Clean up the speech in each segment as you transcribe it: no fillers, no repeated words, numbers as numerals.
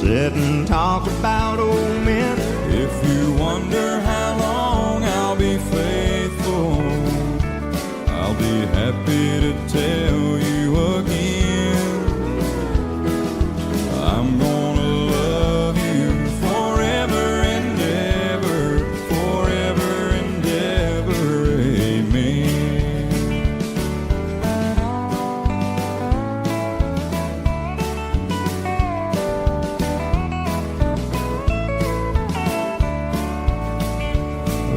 sit and talk about old men. If you wonder how long I'll be faithful, I'll be happy to tell you again. I'm gonna love you forever and ever, forever and ever, amen.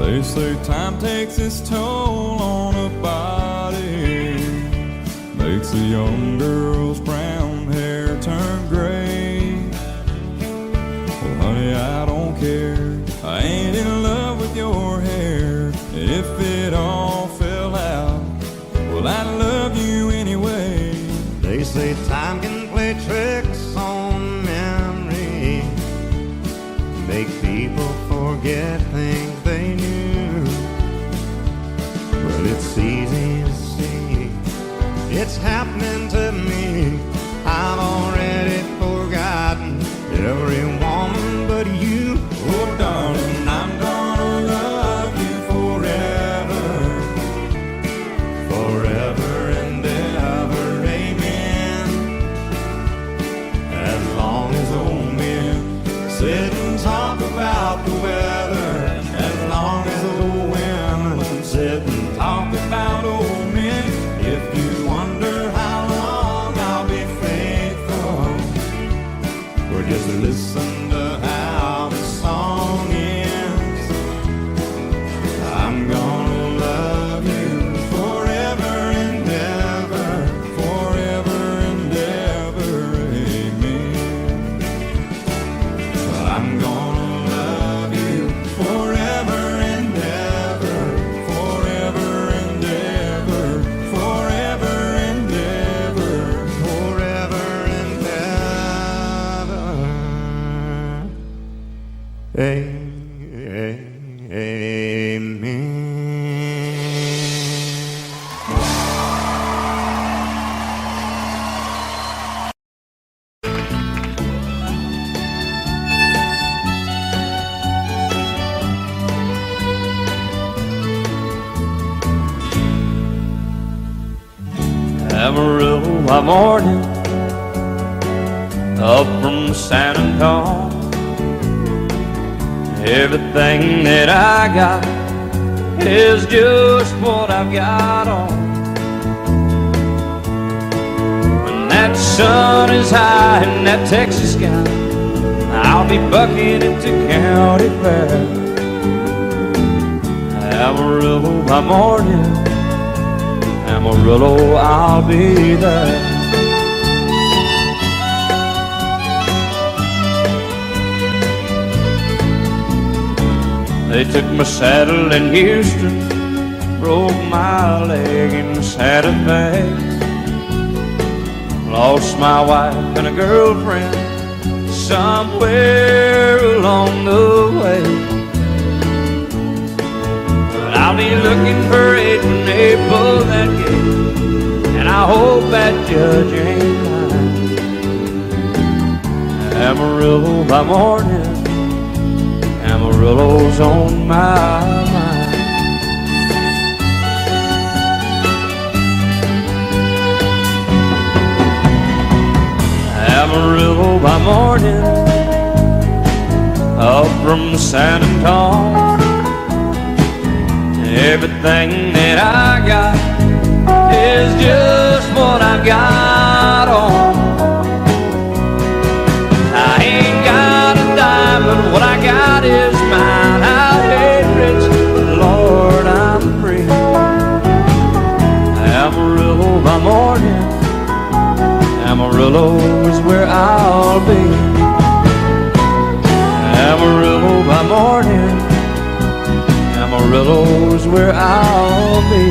They say time takes its toll on a body, makes a young girl's brown hair turn gray. Well, honey, I don't care, I ain't in love with your hair. And if it all fell out, well, I'd love you anyway. They say time can play tricks on memory, make people forget things they knew. Well, it's easy to see, it's happening to me. I've already forgotten every woman but you. Oh, darling, I'm gonna love you forever, Forever and ever, amen. As long as old men sit and talk about the weather, as long as old women sit and talk about old men. If you wonder how long I'll be faithful, or just listen to how the song ends, I'm gonna love you forever and ever, forever and ever, amen. I'm gonna love you forever and ever, Forever and ever, forever and ever. forever and ever, amen. Amarillo by morning, up from San Antonio. Everything that I got is just what I've got on. When that sun is high in that Texas sky, I'll be bucking into county fair. Amarillo by morning, Amarillo, I'll be there. They took my saddle in Houston, broke my leg in Santa Fe. Lost my wife and a girlfriend somewhere along the way. But I'll be looking for it when they pull that gate, and I hope that judge ain't lying. Amarillo by morning, Amarillo's on my mind. Amarillo by morning, up from San Antonio. Everything that I got is just what I've got on. I ain't got a dime, but what I got is mine. I ain't rich, but Lord, I'm free. Amarillo by morning, Amarillo is where I'll be. Amarillo by morning, Amarillo is where I'll be.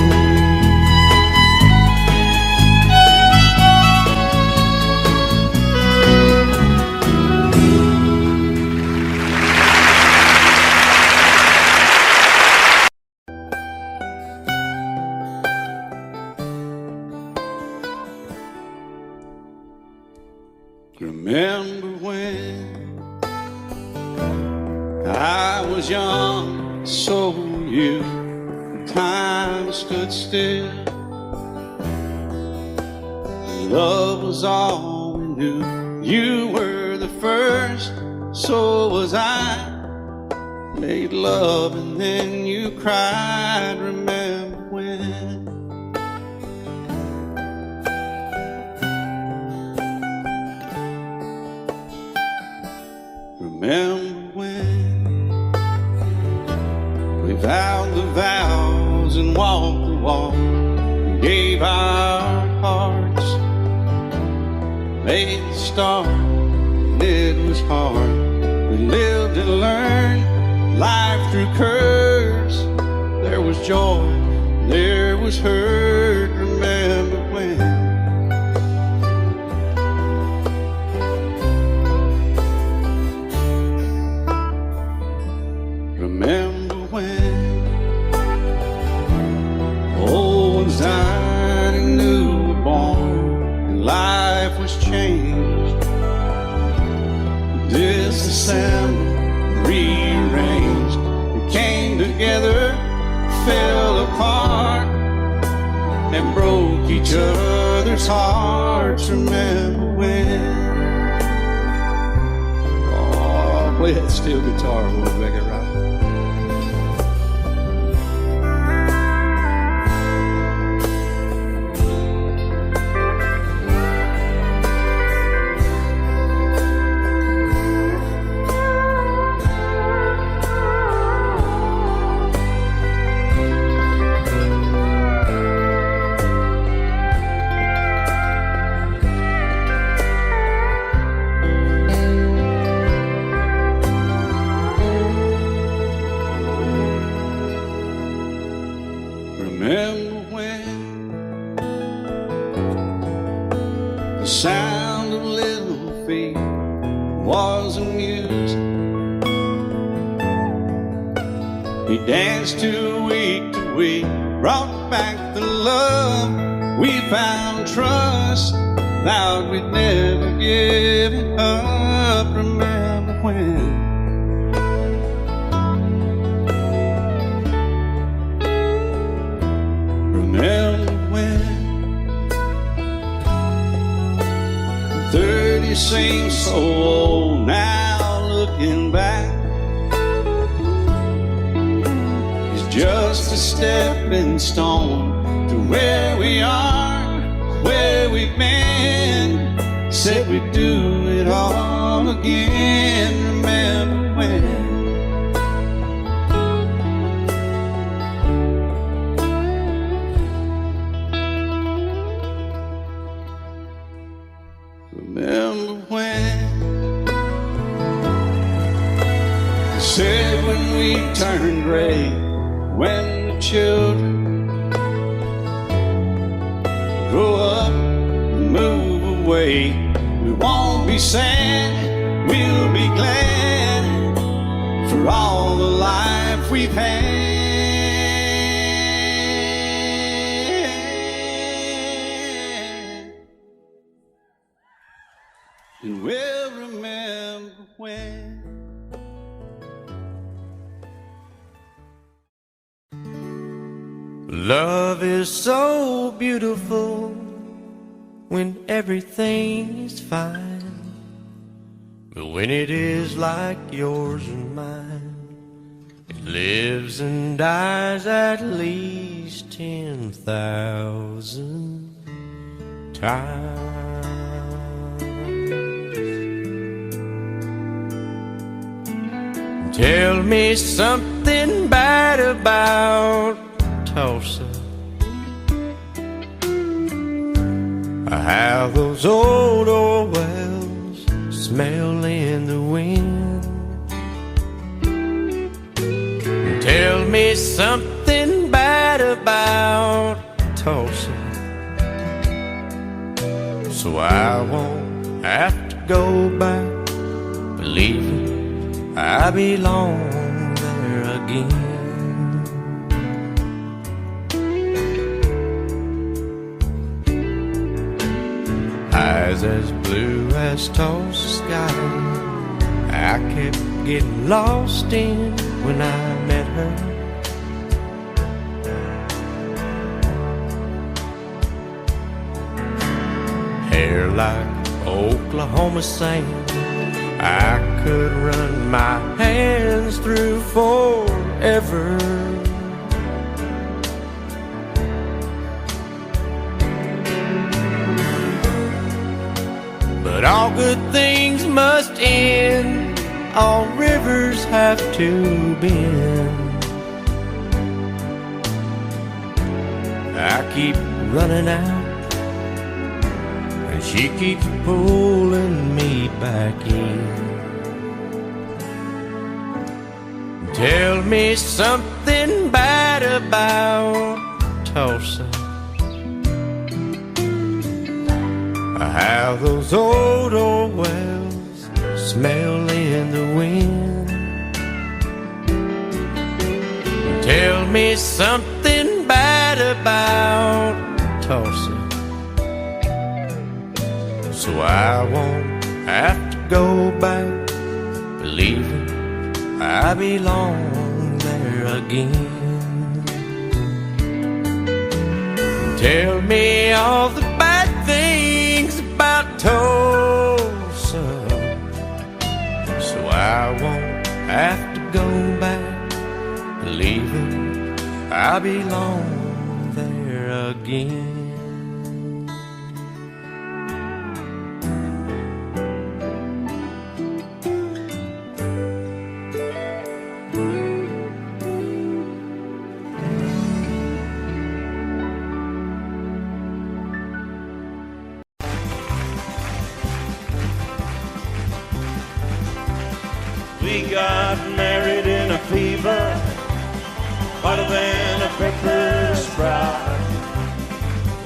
Remember when was young, so were you. Time stood still. Love was all we knew. You were the first, so was I. Made love and then you cried. Remember when? Remember when we vowed the vows and walked the walk and gave our hearts, made the start, and it was hard. We lived and learned life through curves. There was joy, there was hurt. Remember when? Remember when old ones died and new were born, and life was changed. Disassembled, rearranged, we came together, fell apart, and broke each other's hearts. Remember when? Oh, play that steel guitar, we'll make it right. Remember when the sound of little feet was amused? He danced to week, brought back the love. We found trust, vowed we'd never give it up. Remember when? Remember when 30 seems so old now, looking back. It's just a stepping stone to where we are, where we've been. Said we'd do it all again. Remember when? Remember when? Said when we turn gray, when the children grow up and move away, we won't be sad, we'll be glad for all the life we've had. And we'll remember when. Love is so beautiful when everything is fine, but when it is like yours and mine, it lives and dies at least 10,000 times. Tell me something bad about Tulsa, how those old oil wells smell in the wind. Tell me something bad about Tulsa, so I won't have to go back believing I belong there again. Eyes as blue as Tulsa sky, I kept getting lost in when I met her. Hair like Oklahoma sand, I could run my hands through forever. But all good things must end, all rivers have to bend. I keep running out, and she keeps pulling me back in. Tell me something bad about Tulsa, how those old wells smell in the wind. Tell me something bad about Tulsa, so I won't have to go back believing I belong there again. Tell me all the bad things about Tulsa, so I won't have to go back believing I belong there again. We got married in a fever, hotter than a pepper sprout.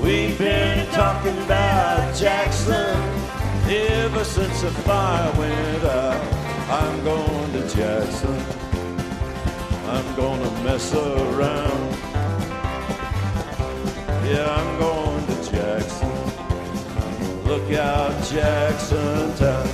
We've been talking about Jackson ever since the fire went out. I'm going to Jackson, I'm gonna mess around. Yeah, I'm going to Jackson, look out Jackson town.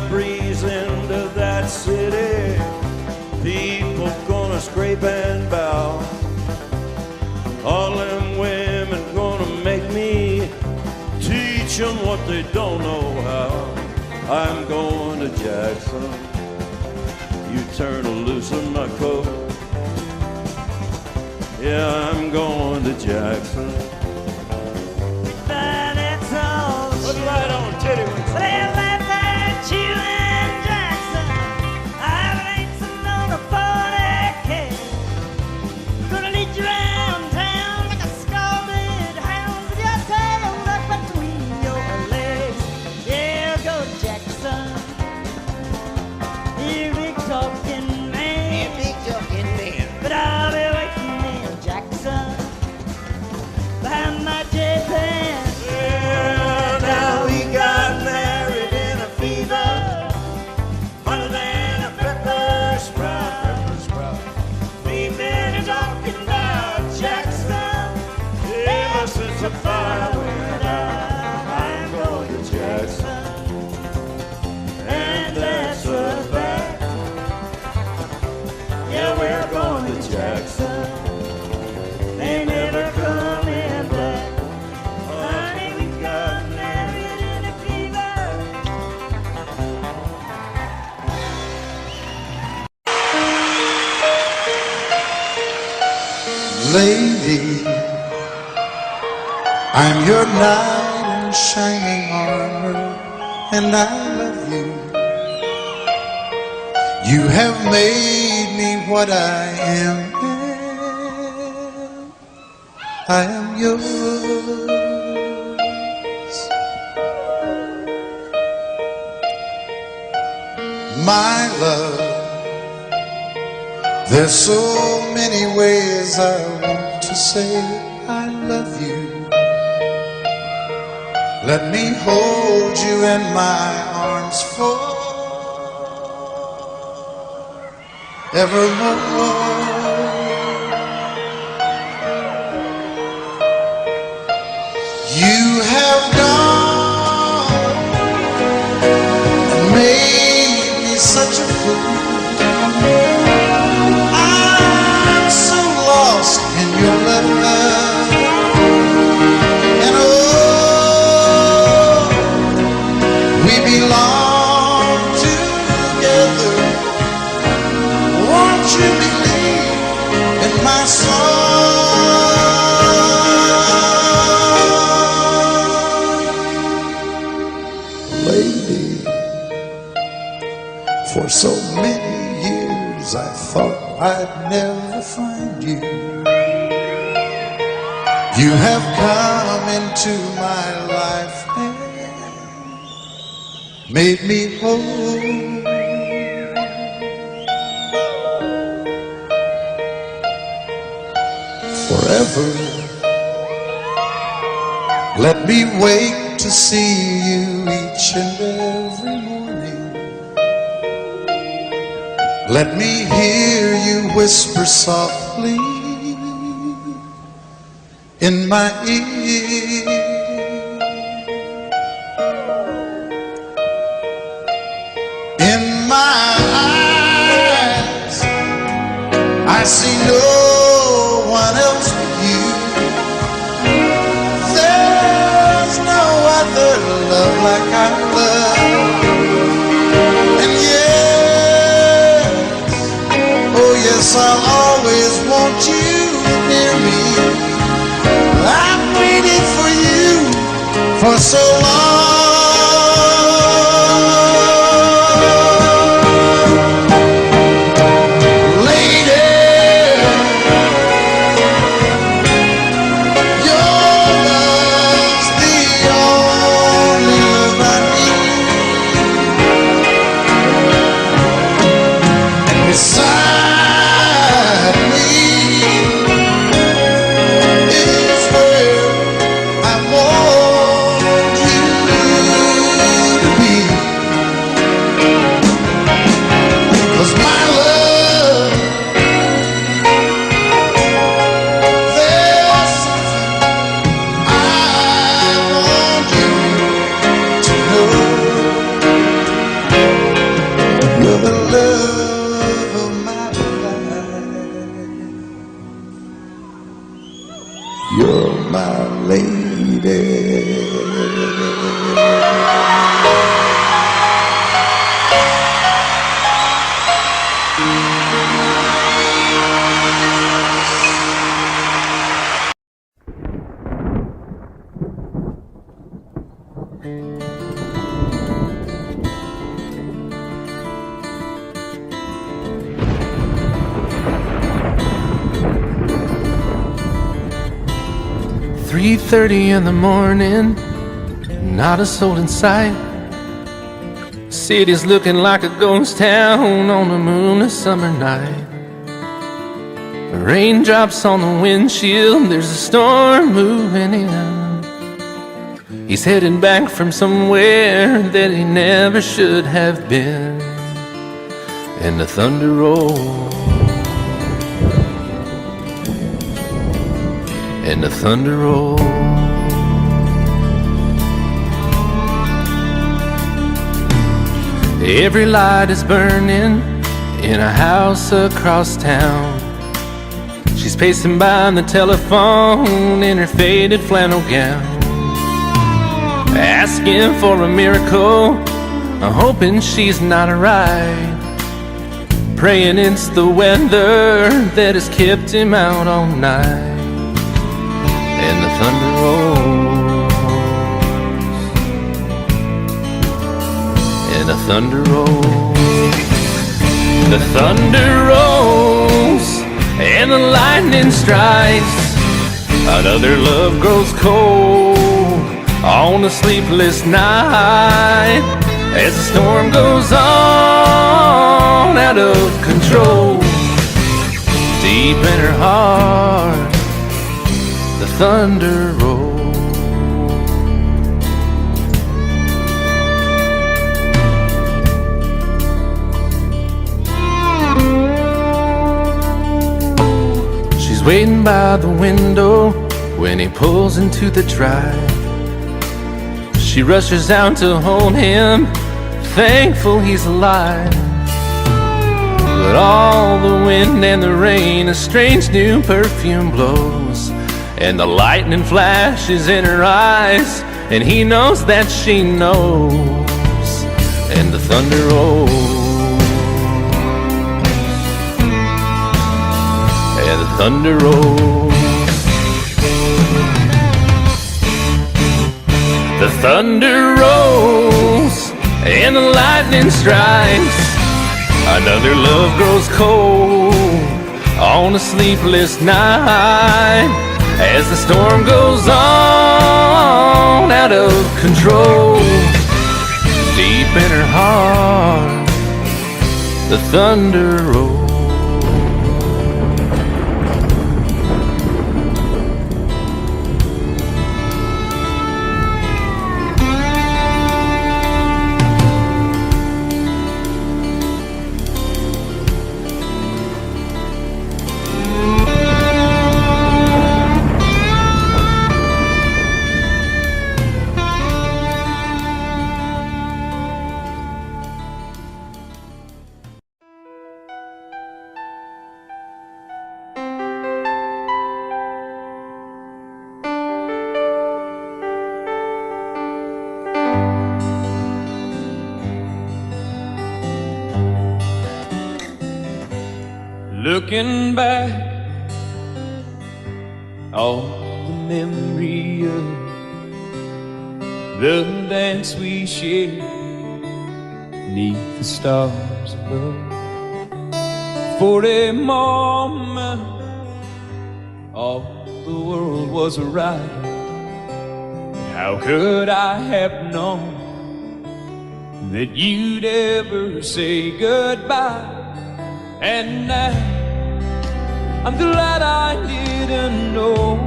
Breeze into that city, people gonna scrape and bow. All them women gonna make me teach them what they don't know how. I'm going to Jackson, you turn loose in my coat. Yeah, I'm going to Jackson. That's all. Put it right on, titty. You and Jackson, I've racing on a 40K. Gonna lead you around town like a scalded hound with your tail tucked between your legs. Yeah, go Jackson, you big talking man. Yeah, big talking man. But I'll be waiting in Jackson behind my jet pan. Yeah, now we got married in a fever, hotter than a pepper sprout. We've been talking about Jackson ever since the fire went out. I'm going to Jackson, and that's a fact. Yeah, we're going to Jackson. They never coming back. Honey, we got married in a fever. Lady, I'm your knight in shining armor, and I love you. You have made me what I am. I am yours. My love, There's so many ways I want to say I love you. Let me hold you in my arms forevermore. You have gone and made me such a fool. I'm so lost in your love, and oh, we belong together. Won't you believe in my song, lady? For so many years I thought I'd never find you. You have come into my life and made me whole. Forever, let me wake to see you each and every morning. Let me hear you whisper softly in my ear. In my eyes, I see no one else but you. There's no other love like I love. And yes, I'll always want you near me. I've waited for you for so long. Lady, your love's the only love I need. And beside me is where I want you to be. 'Cause my love, there's something I want you to know. You're the love of my life. You're my lady. "3:30 in the morning, not a soul in sight. City's looking like a ghost town on a moonless summer night. Raindrops on the windshield, there's a storm moving in. He's heading back from somewhere that he never should have been. And the thunder rolls, and the thunder rolls. Every light is burning in a house across town. She's pacing by the telephone in her faded flannel gown, asking for a miracle, hoping she's not right, praying it's the weather that has kept him out all night. And the thunder rolls, and the thunder rolls. The thunder rolls, and the lightning strikes. Another love grows cold on a sleepless night, as the storm goes on out of control. Deep in her heart, the thunder rolls. She's waiting by the window when he pulls into the drive. She rushes out to hold him, thankful he's alive. But all the wind and the rain, a strange new perfume blows, and the lightning flashes in her eyes, and he knows that she knows, and the thunder rolls, and the thunder rolls. The thunder rolls and the lightning strikes. Another love grows cold on a sleepless night, as the storm goes on out of control. Deep in her heart, the thunder rolls. Looking back, all the memory of the dance we shared neath the stars above. For a moment, all the world was right. How could I have known that you'd ever say goodbye? And now I'm glad I didn't know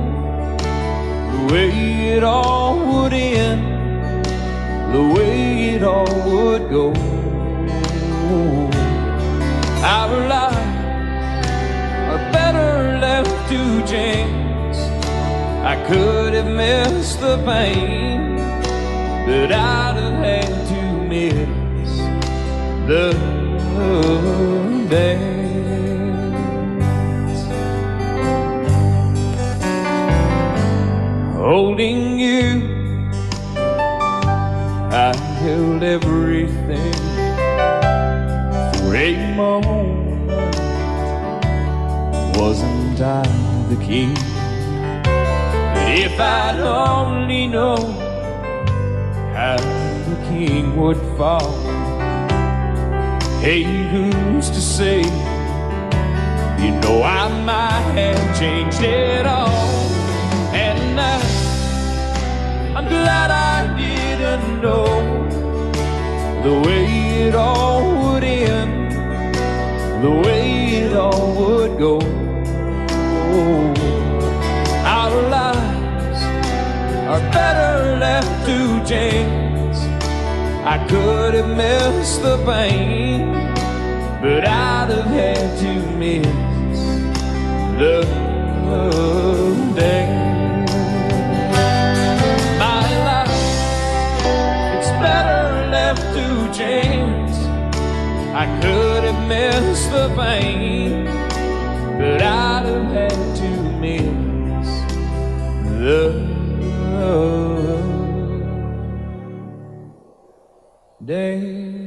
the way it all would end, the way it all would go. Our lives are better left to chance. I could have missed the pain, but I'd have had to miss the dance. Holding you, I held everything. For a moment, wasn't I the king? But if I'd only known how the king would fall, hey, who's to say? You know I might have changed it all. And now I'm glad I didn't know the way it all would end, the way it all would go. Our lives are better left to chance. I could have missed the pain, but I'd have had to miss the dance. My life, it's better left to chance. I could have missed the pain, but I'd have had to miss the dance.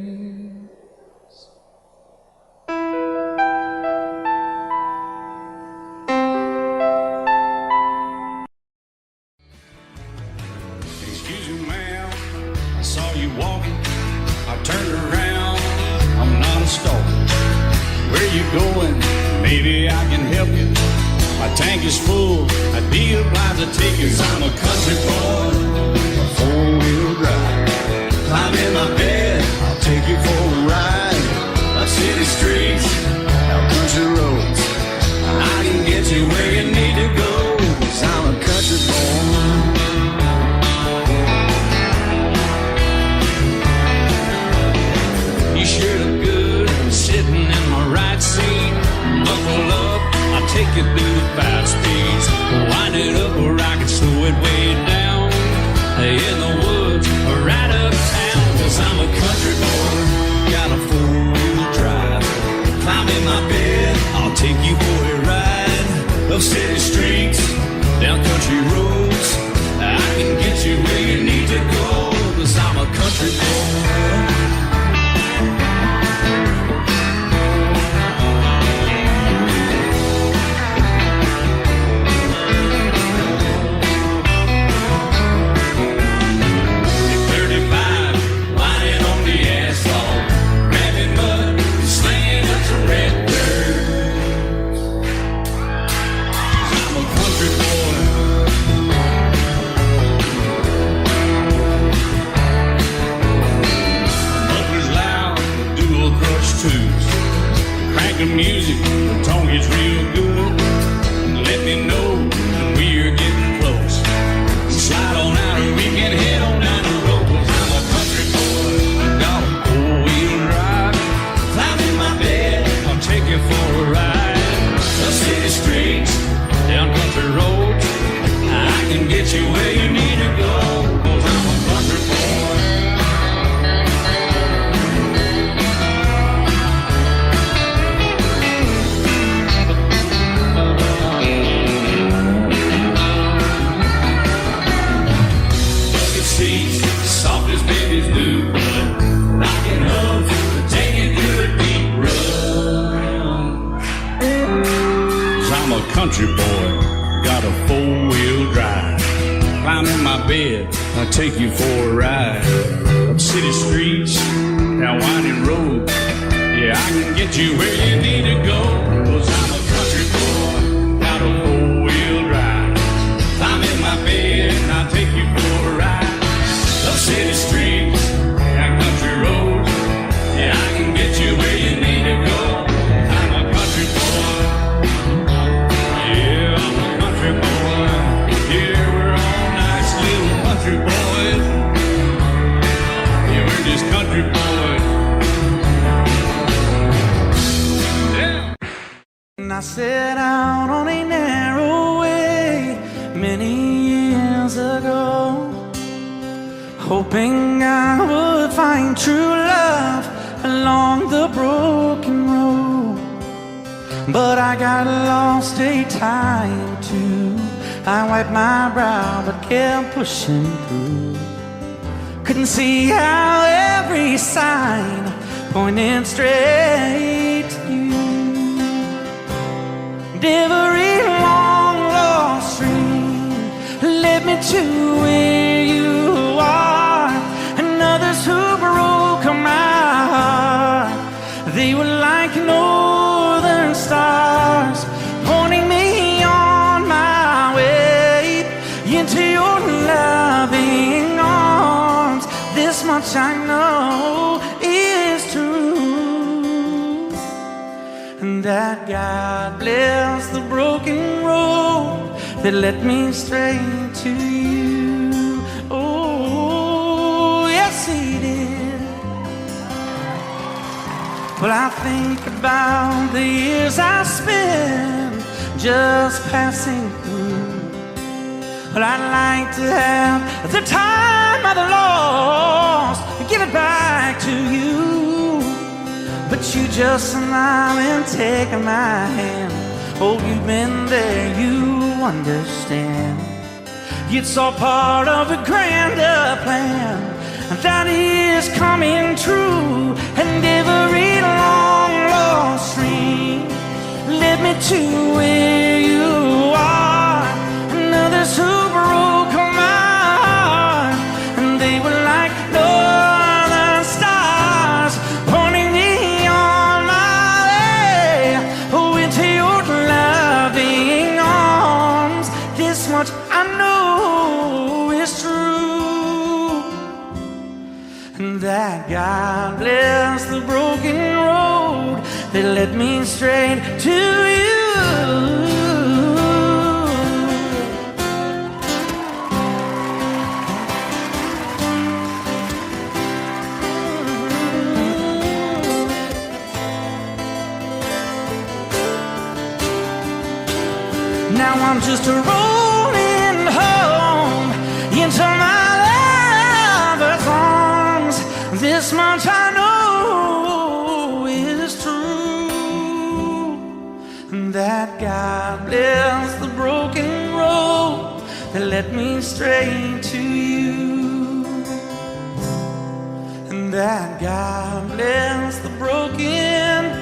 Excuse me, ma'am, I saw you walking. I turned around, I'm not a stalker. Where you going? Maybe I can help you. My tank is full, I'd be obliged to take you. 'Cause I'm a country boy, a four-wheel drive. Climb in my bed, I'll take you for a ride. Our city streets, our country roads, I the music, the tone gets real good. Let me know when we're getting close. Slide on out and we can head on down the road. 'Cause I'm a country boy, got a four-wheel drive. Climb in my bed, I'll take you for a ride. The city streets, down country roads, I can get you where you need to go. 'Cause I'm a country boy. Soft as babies do, rockin' up to take a good deep run. 'Cause I'm a country boy, got a four-wheel drive. Climb in my bed, I'll take you for a ride. Up city streets, down winding roads, yeah, I can get you where you need to go. 'Cause I'm a country boy, got a four-wheel drive. Climb in my bed, I'll take you for a ride. Up city streets, down country roads, yeah, I can get you where you need to go. I'm a country boy, yeah, I'm a country boy. Yeah, we're all nice little country boys. Yeah, we're just country boys. Yeah. And I set out on a narrow way many years ago, hoping I would find true love along the broken road. But I got lost a time too. I wiped my brow but kept pushing through. Couldn't see how every sign pointed straight to you. Every long lost stream led me to where you are. Others who broke my heart, they were like northern stars, pointing me on my way into your loving arms. This much I know is true, and that God bless the broken road that led me straight to you. He did. Well, I think about the years I spent just passing through. Well, I'd like to have the time I've lost and give it back to you. But you just smile and take my hand. Oh, you've been there, you understand. It's all part of a grander plan that is coming true. And every long lost stream led me to where you are. And others who broke my heart, and they were like northern stars, pointing me on my way, oh, into your loving arms. This much I know is true, that God bless the broken road that led me straight to you. Now I'm just rolling home into my lover's arms. This much I know is true, that God bless the broken road that led me straight to you, and that God bless the broken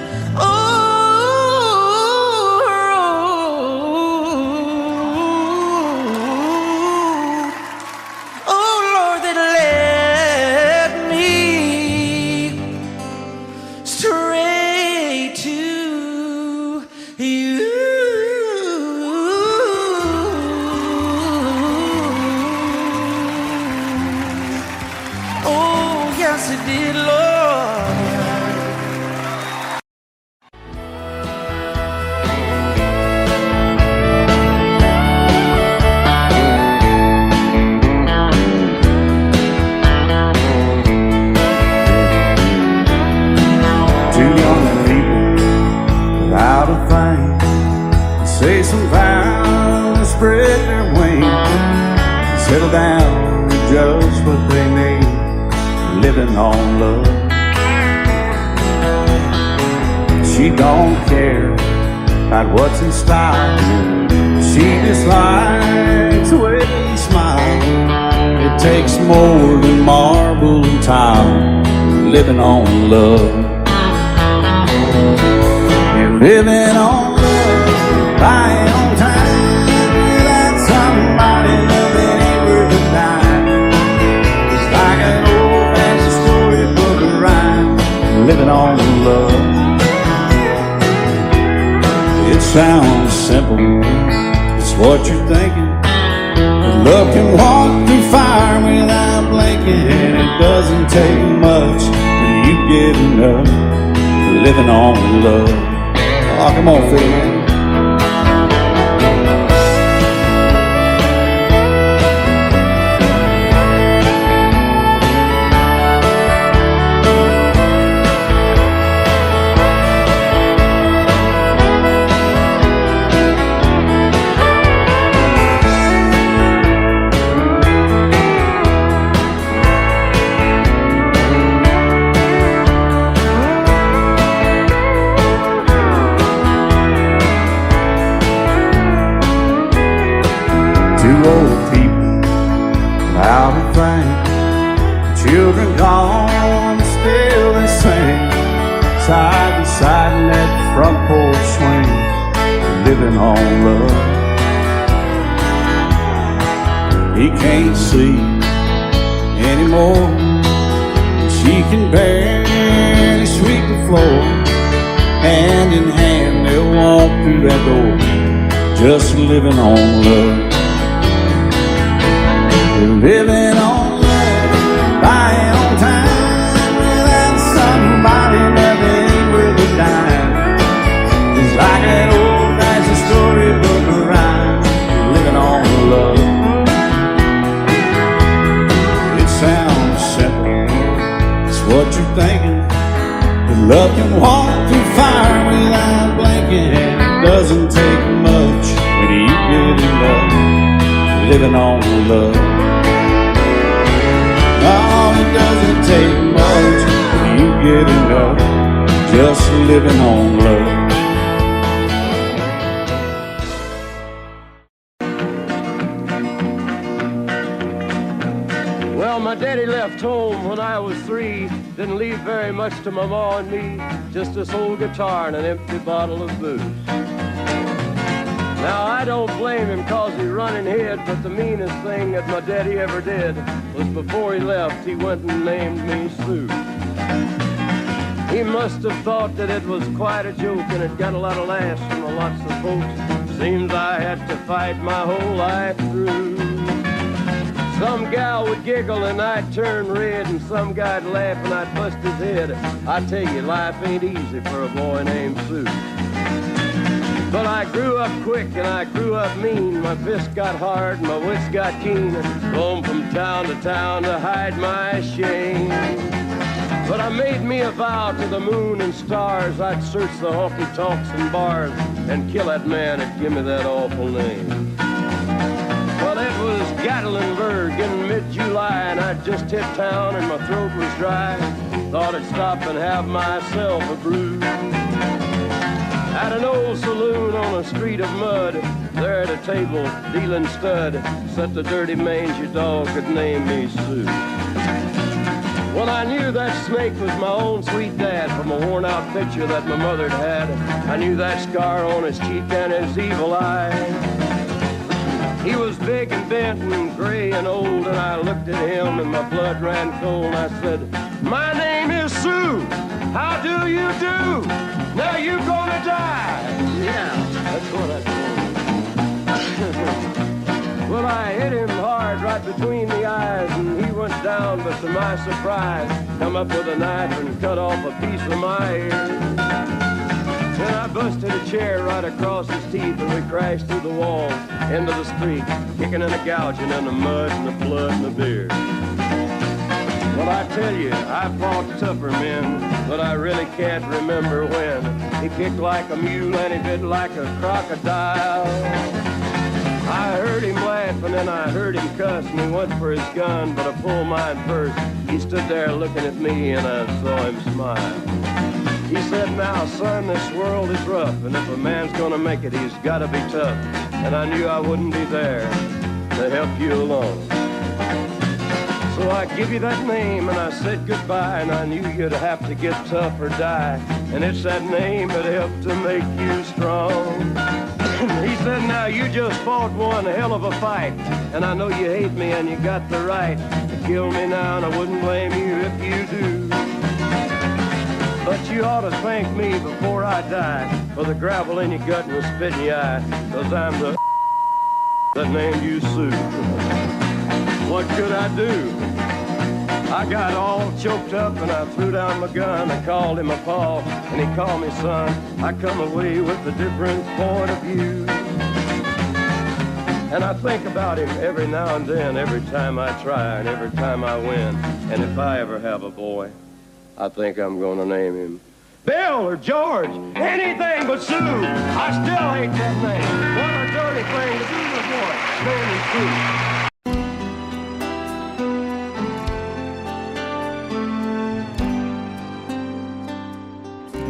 love. She don't care about what's in style. She just likes the way he smiles. It takes more than marble and tile, living on love. You're living on love, buying on time. Without somebody loving ain't worth a dime. It's like an old-fashioned storybook of rhyme, living on love. It sounds simple, it's what you're thinking. But love can walk through fire without blinking. And it doesn't take much when you get enough, living on love. Oh, come on, Phil, man. Old people without a thing, children gone, still they sing side by side in that front porch swing, living on love. He can't see anymore, she can barely sweep the floor. Hand in hand they'll walk through that door, just living on love. Living on love, buying on time. Without somebody loving ain't worth a dime. It's like that old-fashioned storybook of rhyme, living on love. It sounds simple, it's what you're thinking. But love can walk through fire without blinking. And it doesn't take much when you get in love, living on love. Oh, it doesn't take much when you get enough, just living on love. Well, my daddy left home when I was 3. Didn't leave very much to my ma and me, just this old guitar and an empty bottle of booze. Now, I don't blame him 'cause he run and hid, but the meanest thing that my daddy ever did was before he left, he went and named me Sue. He must have thought that it was quite a joke, and it got a lot of laughs from lots of folks. Seems I had to fight my whole life through. Some gal would giggle and I'd turn red, and some guy'd laugh and I'd bust his head. I tell you, life ain't easy for a boy named Sue. But I grew up quick and I grew up mean. My fists got hard and my wits got keen. Roamed from town to hide my shame. But I made me a vow to the moon and stars, I'd search the honky-tonks and bars and kill that man that give me that awful name. Well, it was Gatlinburg in mid-July, and I'd just hit town and my throat was dry. Thought I'd stop and have myself a brew. At an old saloon on a street of mud, there at a table, dealing stud, sat the dirty mangy dog that named me Sue. Well, I knew that snake was my own sweet dad from a worn-out picture that my mother'd had. I knew that scar on his cheek and his evil eye. He was big and bent and gray and old, and I looked at him and my blood ran cold. And I said, "My name is Sue. How do you do? Now you gonna die." Yeah, that's what I told him. Well, I hit him hard right between the eyes, and he went down, but to my surprise, come up with a knife and cut off a piece of my ear. Then I busted a chair right across his teeth, and we crashed through the walls into the street, kicking and a gouging in the mud and the blood and the beer. Well, I tell you, I fought tougher men, but I really can't remember when. He kicked like a mule and he bit like a crocodile. I heard him laugh and then I heard him cuss, and he went for his gun, but I pulled mine first. He stood there looking at me and I saw him smile. He said, now son, this world is rough, and if a man's gonna make it, he's gotta be tough. And I knew I wouldn't be there to help you along. So I give you that name and I said goodbye, and I knew you'd have to get tough or die. And it's that name that helped to make you strong. He said, now you just fought one hell of a fight, and I know you hate me and you got the right to kill me now, and I wouldn't blame you if you do. But you ought to thank me before I die for the gravel in your gut and the spit in your eye, 'cause I'm the that named you Sue. What could I do? I got all choked up and I threw down my gun. I called him a paw and he called me son. I come away with a different point of view. And I think about him every now and then, every time I try and every time I win. And if I ever have a boy, I think I'm gonna name him Bill or George, anything but Sue. I still hate that name. What a dirty thing to do to a boy. Name him Sue.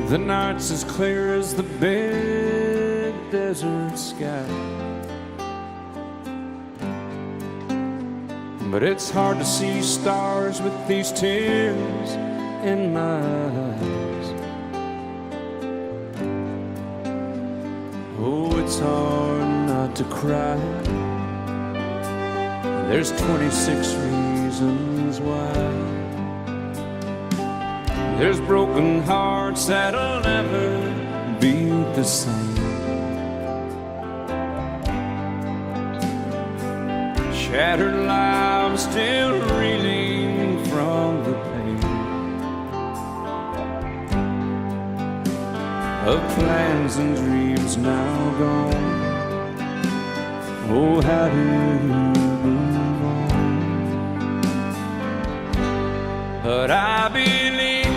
The night's as clear as the big desert sky, but it's hard to see stars with these tears in my eyes. Oh, it's hard not to cry. There's 26 reasons why. There's broken hearts that'll never be the same. Shattered lives still reeling from the pain of plans and dreams now gone. Oh, how do you move on? But I believe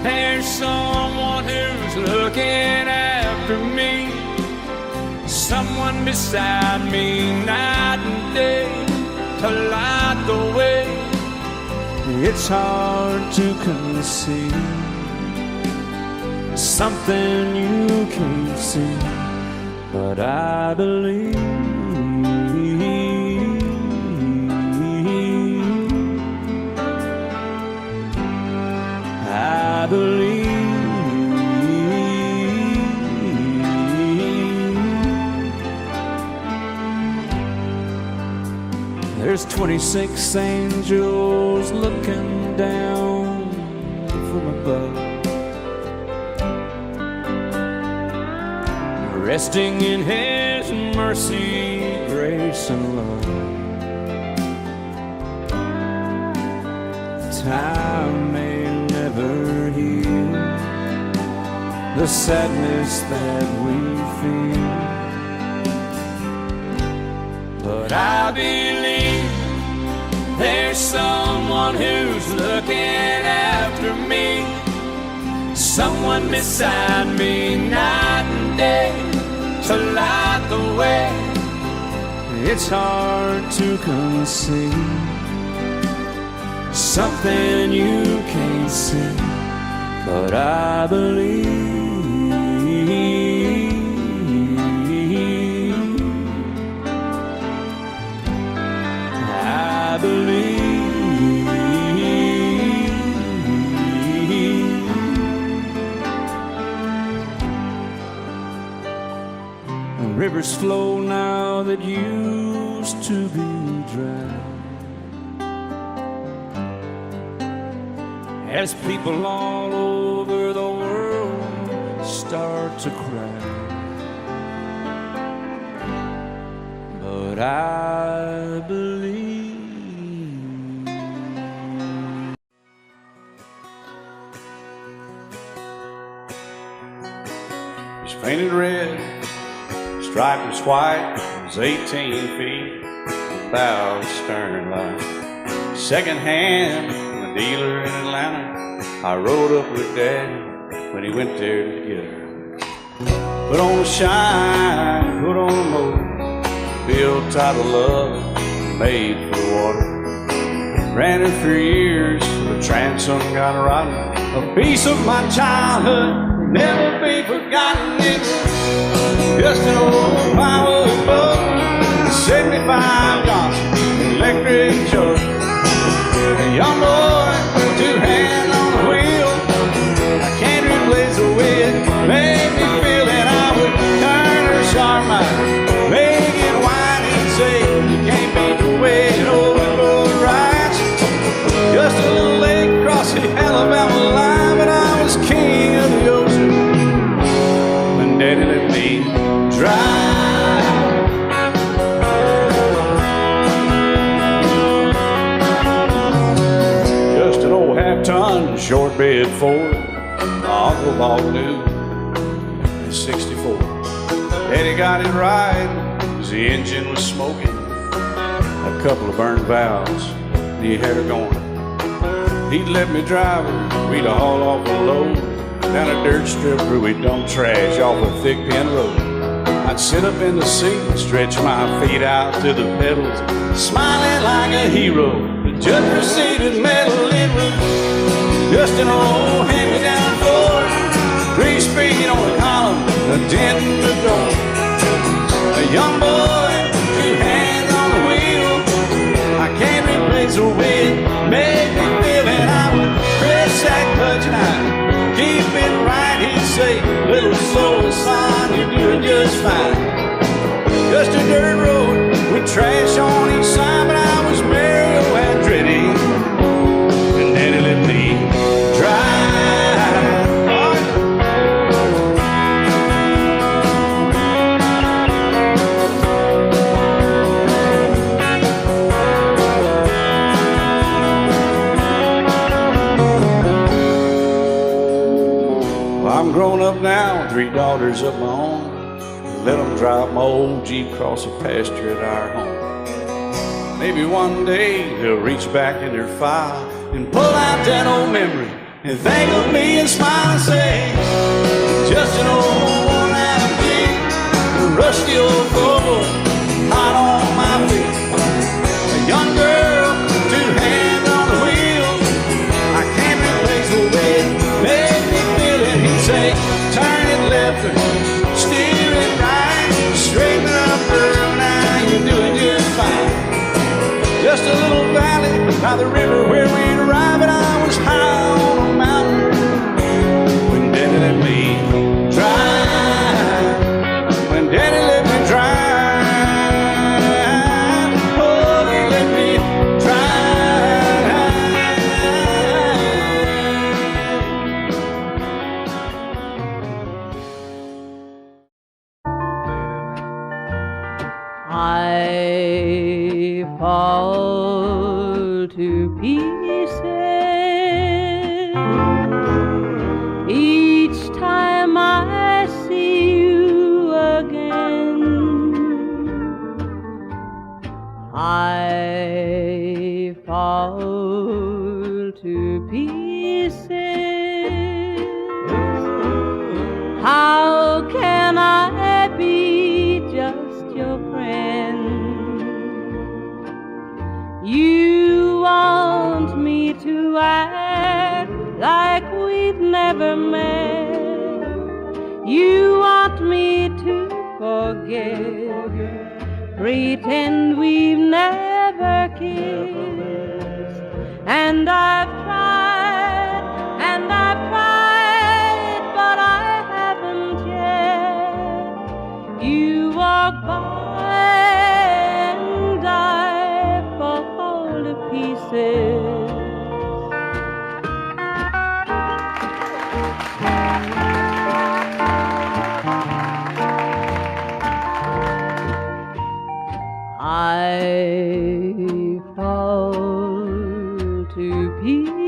there's someone who's looking after me, someone beside me night and day to light the way. It's hard to conceive something you can't see, but I believe. I believe. There's 26 angels looking down from above, resting in His mercy, grace, and love. Time may never heal the sadness that we feel, but I believe there's someone who's looking after me, someone beside me night and day to light the way. It's hard to conceive something you can't see, but I believe. I believe. Rivers flow now that used to be dry, as people all over the world start to cry. But I believe. It's painted red, striped was white, it was 18 feet without a stern light. Second hand from a dealer in Atlanta, I rode up with Daddy when he went there to get her. Put on the shine, put on the motor, built out of love, made for water. Ran it for years, the transom got rotten. A piece of my childhood never be forgotten. It's just an old firewood boat, 75 Johnson electric jug. A young boy, two hands on the wheel. I can't replace the way it made me feel that I would turn her sharp mind, make it wide and say you can't beat the way an old boat rides. Just a little lake across the Alabama line, but I was king of the ocean when Daddy let me drive. Just an old half-ton short bed Ford my uncle bought new in '64. Daddy got it right, cause the engine was smoking, a couple of burned valves, and he had her going. He'd let me drive her, we'd haul off a load down a dirt strip where we'd dump trash off a thick pin road. I'd sit up in the seat and stretch my feet out to the pedals, smiling like a hero. The judge proceeded metal, it was just an old hand-me-down Ford, 3-speed on the column, a dent in the door. A young boy, two hands on the wheel. I can't replace the way it made me feel, and I would press that clutch and I'd keep it right. He'd say, little slow, son, you're doing just fine. Just a dirt road with trash on each side, but I was merry, oh, and pretty, and Daddy let me drive. I'm grown up now, 3 daughters of my own. Let them drive my old Jeep across the pasture at our home. Maybe one day they'll reach back in their file and pull out that old memory and think of me and smile and say, just an old worn-out Jeep, a rusty old Volvo, hot on my feet. A young girl, 2 hands on the wheel. I can't replace the way it made me feel it. He'd say, turn it left or steer it right, straighten up, girl, now you're doing just fine. Just a little valley by the river where we'd arrive, and I was high on a mountain when Daddy let me drive. When Daddy let me drive, oh, he let me I fall to pieces each time I see you again. I fall to pieces. How can I be just your friend? You want me to act like we've never met. You want me to forget, pretend we've never kissed. And I've tried, but I haven't yet. You walk by and I fall to pieces. I fall to pieces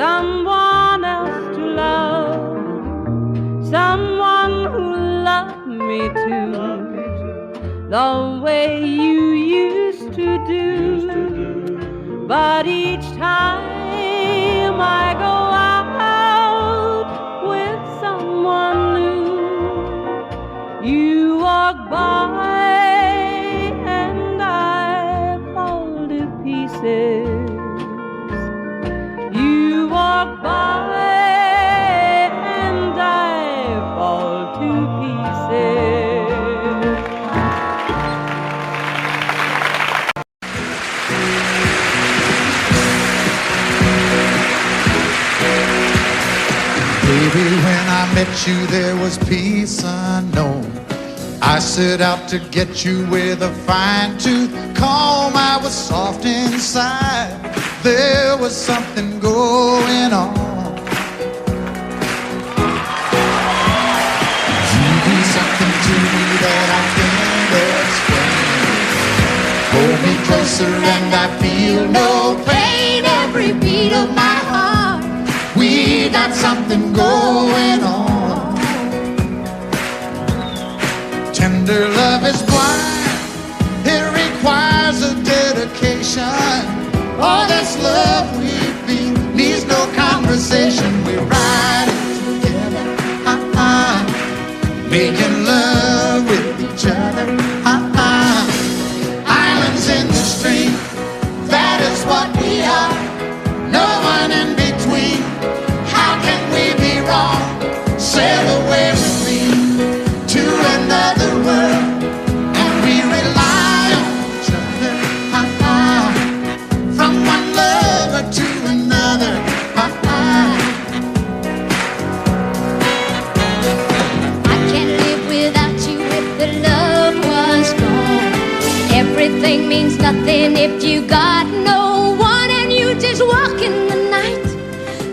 someone else to love, someone who loved me too, the way you used to do. But each time I go out with someone new, you walk by and I fall to pieces. You walk by and I fall to pieces. Baby, when I met you, there was peace unknown. I set out to get you with a fine-tooth comb. I was soft inside. There was something going on. You do something to me that I can't explain. Hold me closer and I feel no pain. Every beat of my heart, we got something going on. Tender love is blind. It requires a dedication. All this love we feel needs no conversation. We're riding together, making love with each other, Islands in the stream, that is what we are. No one in between. How can we be wrong? Sail away with me to another world, and we rely on each other, from one lover to another, I can't live without you if the love was gone. Everything means nothing if you got no one, and you just walk in the night,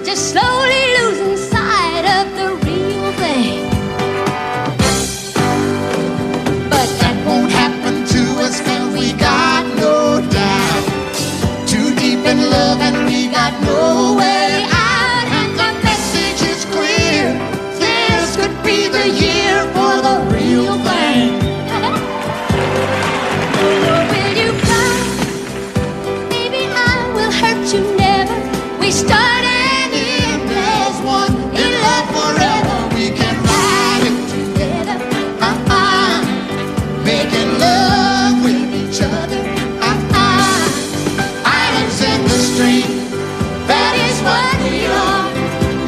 just slowly losing sight of the real thing. but that won't happen to us, 'cause we got no doubt. Too deep in love and we got no way out, and the message is clear. This could be the year for the real thing. Will you come? Maybe I will hurt you never. We start and end as one. In love forever, we can ride it together, making love with each other, islands in the stream, that is what we are.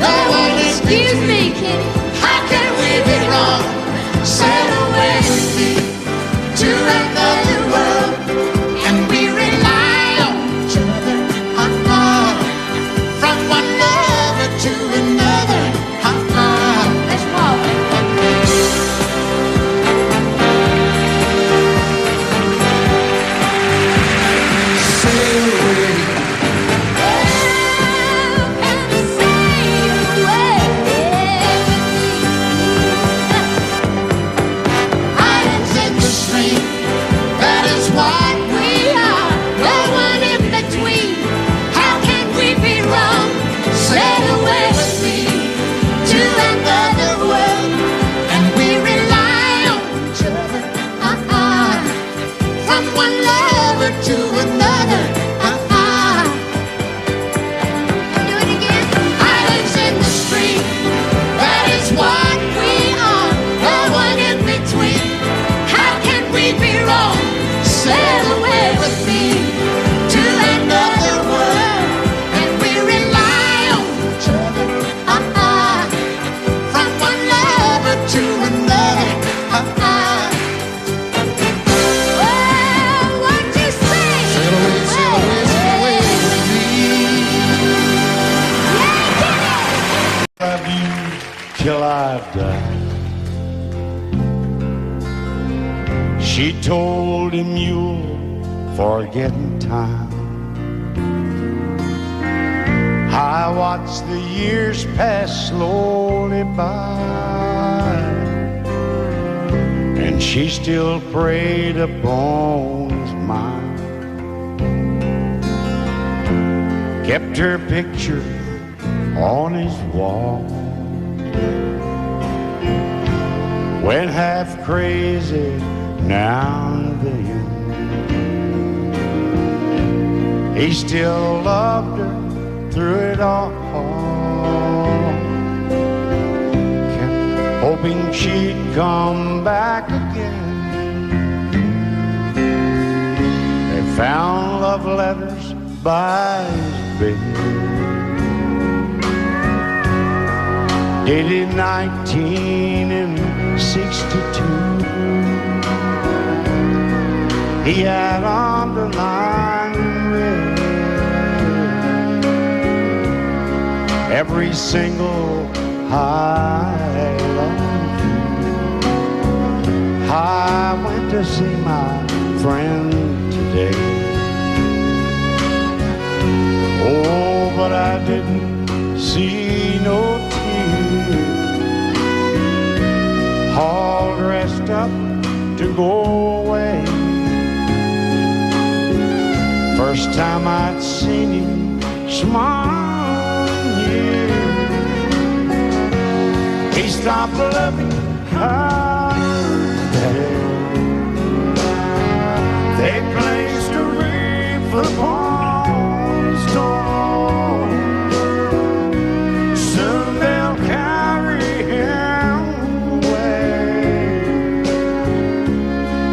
No one Excuse me, Kitty. How can we be wrong? Sail away with me to another world, and we rely on each other, from one lover to another, Let's walk. sail away. Islands in the stream, that is what we are. No one in between. How can we be wrong? Sail away with me to another world, and we rely on each other, from one lover to another, Do it again. islands in the stream, that is what we are. No one in between. How can we be wrong? Sail away with me to another world, and we rely on each other, from one lover to another. Well, what you say? Sail away, sail away, sail away with me. Love you till I've died. She told him you'll forget in time. I watched the years pass slowly by, and she still preyed upon his mind. Kept her picture on his wall. Went half crazy now and then. He still loved her through it all. Kept hoping she'd come back again. They found love letters by his bed, dated 1962. He had underlined red every single I love you. I went to see my friend today. Oh, but I didn't see no tears. All dressed up to go away. First time I'd seen him smile in years. He stopped loving her today. They placed a wreath upon his door. Soon they'll carry him away.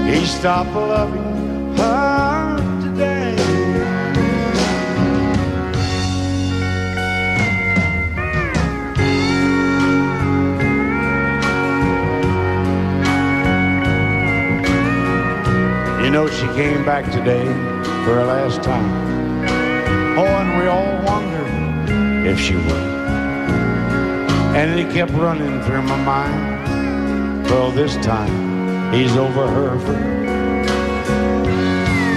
He stopped loving her today. You know, she came back today for her last time. Oh, and we all wondered if she would. And it kept running through my mind. Well, this time, he's over her for good.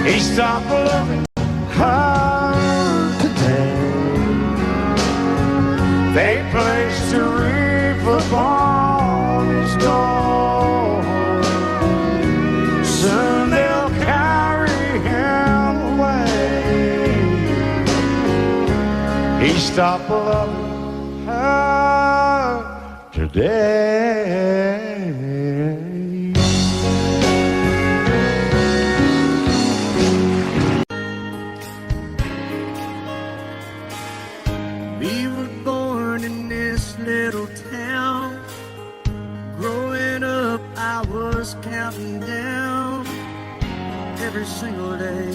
He stopped loving her today. They placed a wreath upon his door. Soon they'll carry him away. He stopped loving her today. We were born in this little town. Growing up, I was counting down every single day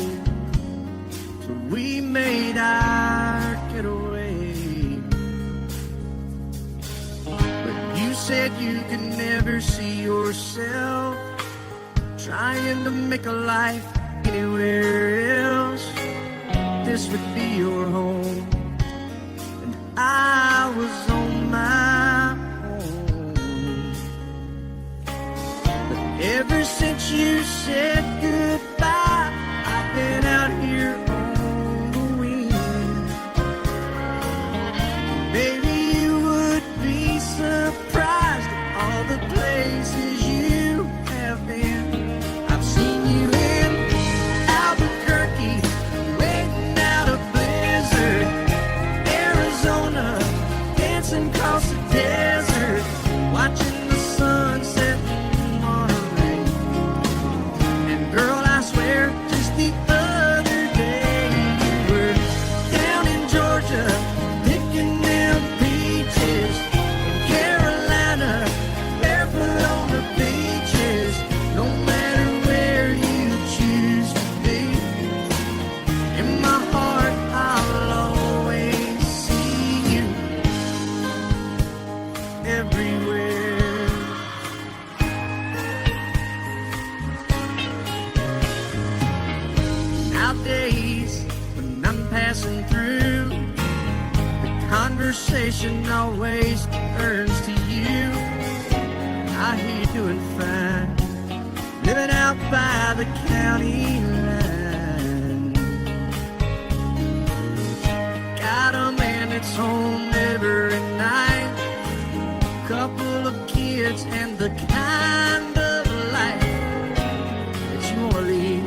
till we made our getaway. But you said you could never see yourself trying to make a life anywhere else. This would be your home, and I was on my own. But ever since you said goodbye, I've been out here on the wing. Maybe you would be surprised at all the places you have been. I've seen you in Albuquerque, waiting out a blizzard, Arizona, dancing across the desert, watching the sunset in Monterey. And girl, I swear, just the other day you were down in Georgia, picking them peaches. In Carolina, barefoot on the beaches. No matter where you choose to be, in my heart I'll always see you everywhere. Nowadays, when I'm passing through, the conversation always turns to you. I hear you doing fine, living out by the county line. Got a man that's home every night, couple of kids, and the kind of life that you want to lead.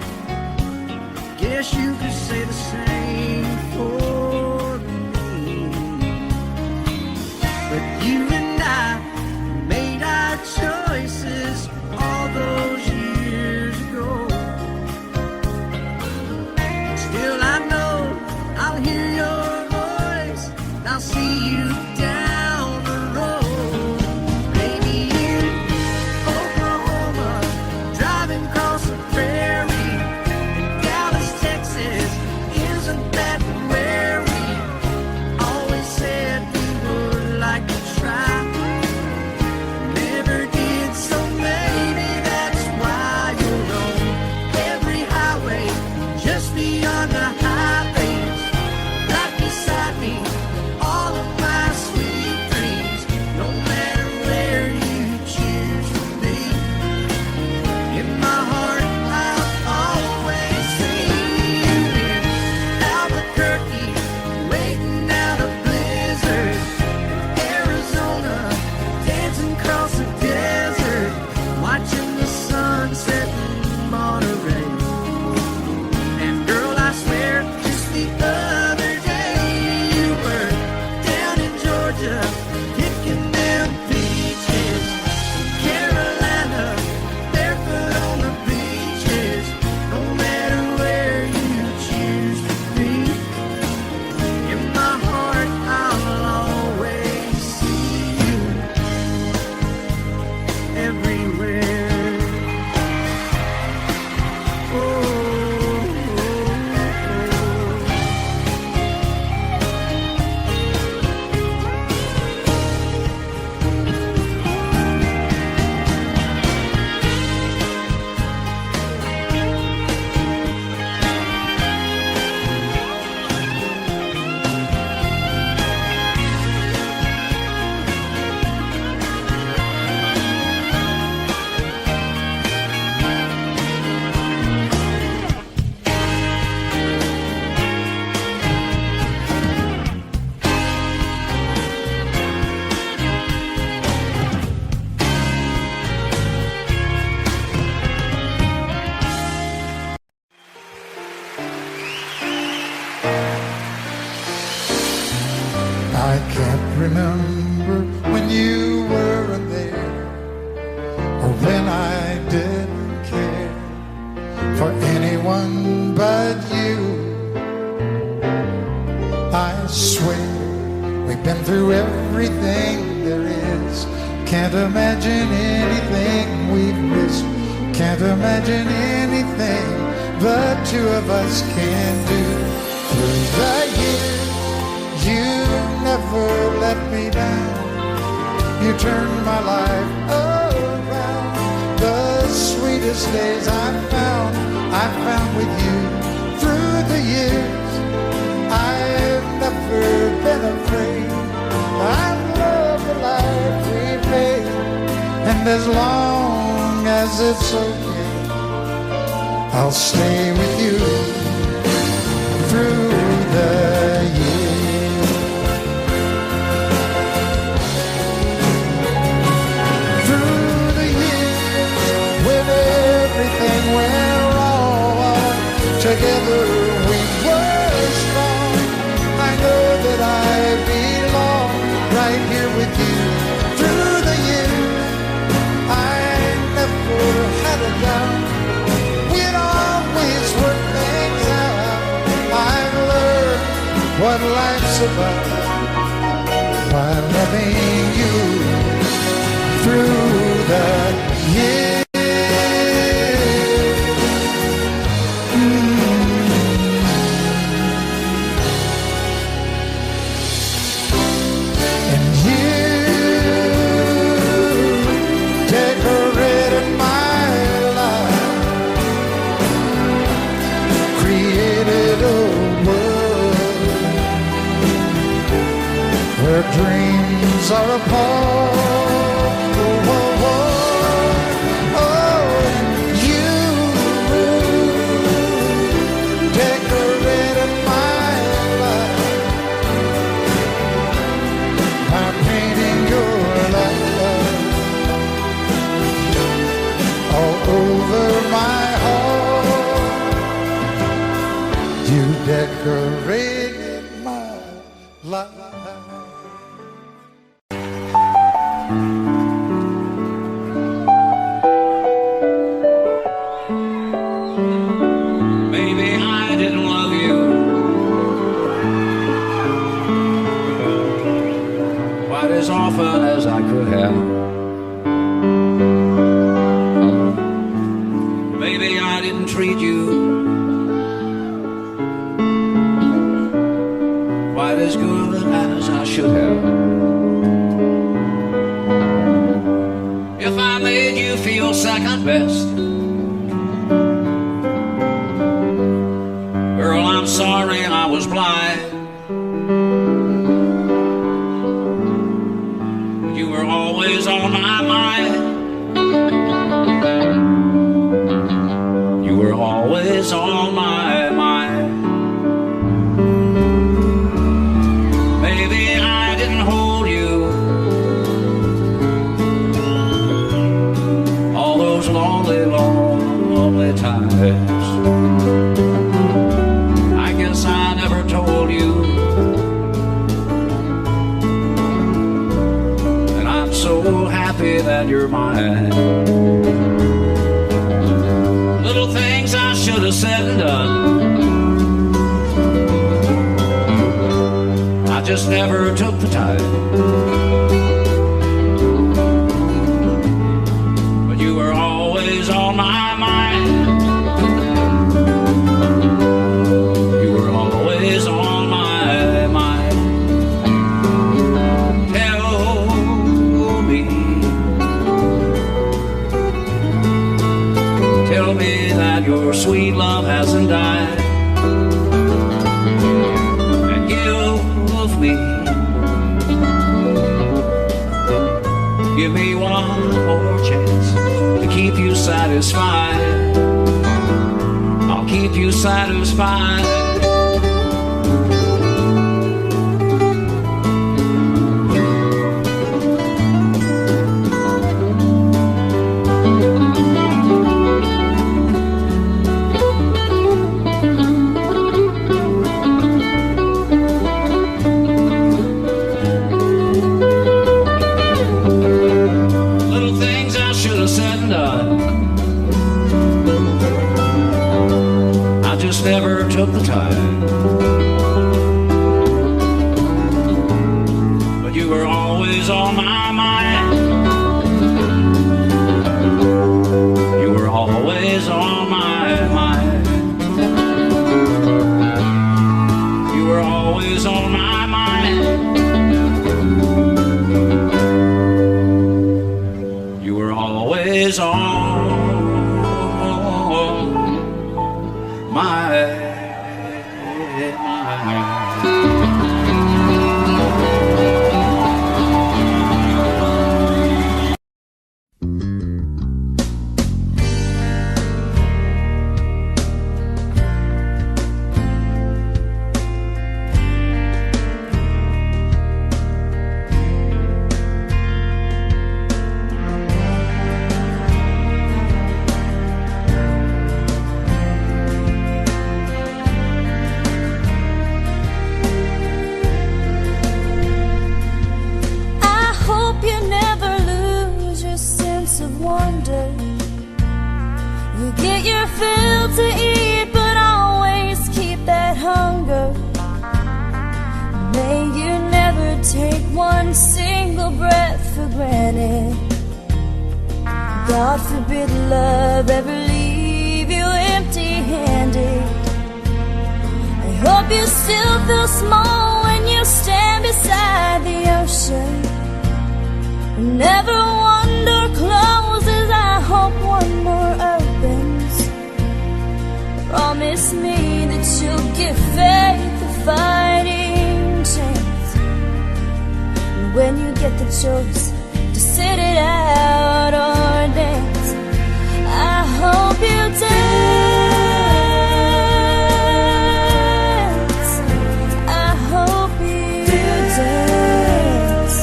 Guess you could say the same for me. I can't remember when you weren't there, or when I didn't care for anyone but you. I swear we've been through everything there is. Can't imagine anything we've missed. Can't imagine anything the two of us can do. Through the years, you never let me down. You turned my life around. The sweetest days I found with you. Through the years, I've never been afraid. I love the life we've made, and as long as it's okay, I'll stay with you through the years. Through the years, when everything went wrong, together we were strong. I know that I belong right here with you. Through the years, I never had a doubt. We'd always work things out. I've learned what life's about by loving you through the years. Dreams are apart. Oh, oh, oh. Oh, you decorated my life by painting your life all over my heart. You decorated my life. As often as I could have. Maybe I didn't treat you quite as good as I should have. If I made you feel second best, girl, I'm sorry I was blind. Always on my mind. You were always on my mind. Maybe I didn't hold you all those lonely, lonely times. I guess I never told you. So happy that you're mine. Little things I should have said and done, I just never took the time. But you were always on my mind. You were always on my mind. Tell me that your sweet love hasn't died, and give me one more chance to keep you satisfied. I'll keep you satisfied. wonder. You get your fill to eat, but always keep that hunger. May you never take one single breath for granted. God forbid love ever leave you empty-handed. I hope you still feel small when you stand beside the ocean. Never one door closes, I hope one more opens. Promise me that you'll give faith a fighting chance. And when you get the choice to sit it out or dance, I hope you dance. I hope you dance.